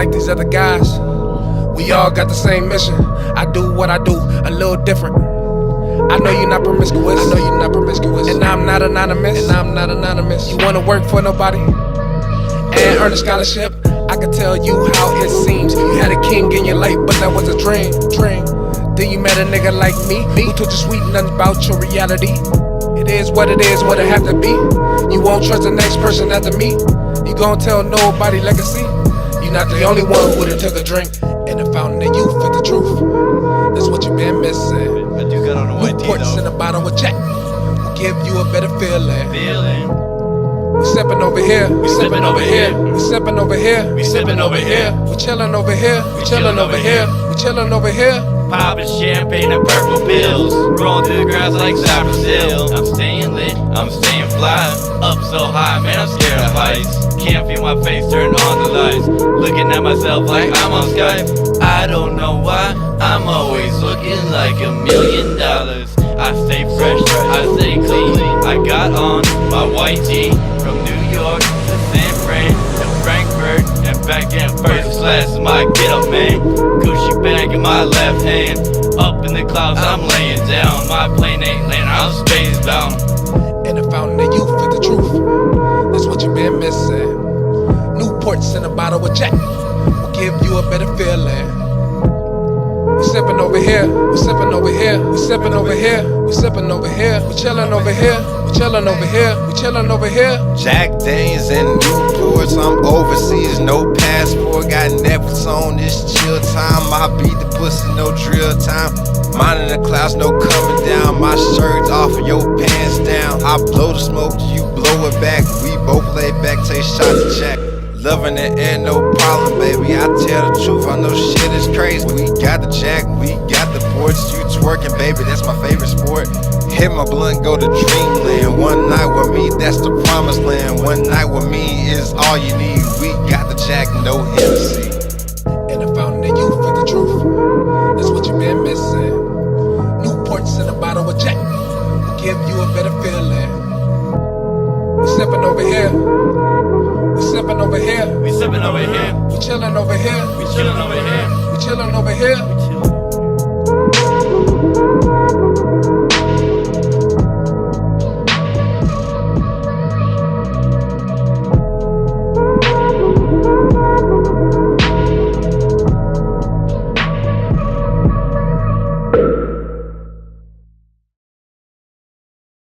like these other guys. We all got the same mission. I do what I do, a little different. I know you're not promiscuous. And I'm not anonymous. You wanna work for nobody and earn a scholarship? I can tell you how it seems. You had a king in your life, but that was a dream. Then you met a nigga like me who told you sweet nothing about your reality. It is, what it have to be. You won't trust the next person after me. You gon' tell nobody legacy. You're not the only one who done took a drink in the fountain of youth with the truth. That's what you been missing. I do got on a white tee Newports in a bottle with Jack will give you a better feeling. We sippin' over here, we sippin' over here, we sippin' over here, we sippin' over here, we chillin' over here, we chillin' over here, we chillin' over here. Poppin' champagne and purple pills, rolling through the grass like Cypress Hill. I'm staying lit, I'm staying fly, up so high, man, I'm scared of heights. Can't feel my face, turn on the lights, looking at myself like I'm on Skype. I don't know why, I'm always looking like $1 million. I stay fresh, I stay clean, I got on my white tee. From New York to San Fran to Frankfurt and back in first class in my get up, man. Gucci bag in my left hand, up in the clouds I'm laying down. My plane ain't landing, I'm space bound. In the fountain of youth with the truth, that's what you been missing. Newports in a bottle with Jack will give you a better feeling. We sippin' over here, we sippin' over here, we sippin' over here, we sippin' over here, we chillin' over here, we chillin' over here, we chillin' over here. Jack Daniels and Newports, I'm overseas, no passport, got Netflix on this chill time. I beat the pussy, no drill time. Mine in the clouds, no coming down. My shirt's off and your pants down. I blow the smoke, you blow it back. We both lay back, take shots of Jack. Loving it and no problem, baby. I tell the truth, I know shit is crazy. We got the Jack, we got the ports. You twerking, baby, that's my favorite sport. Hit my blunt, go to dreamland. One night with me, that's the promised land. One night with me is all you need. We got the Jack, no Hennessy. In the fountain of youth with the truth, that's what you been missing. Newports in a bottle with Jack will give you a better feeling. We sippin' over here, we sippin' over here, We sippin' over here, we chillin' over here, we chillin' over here, we chillin' over here.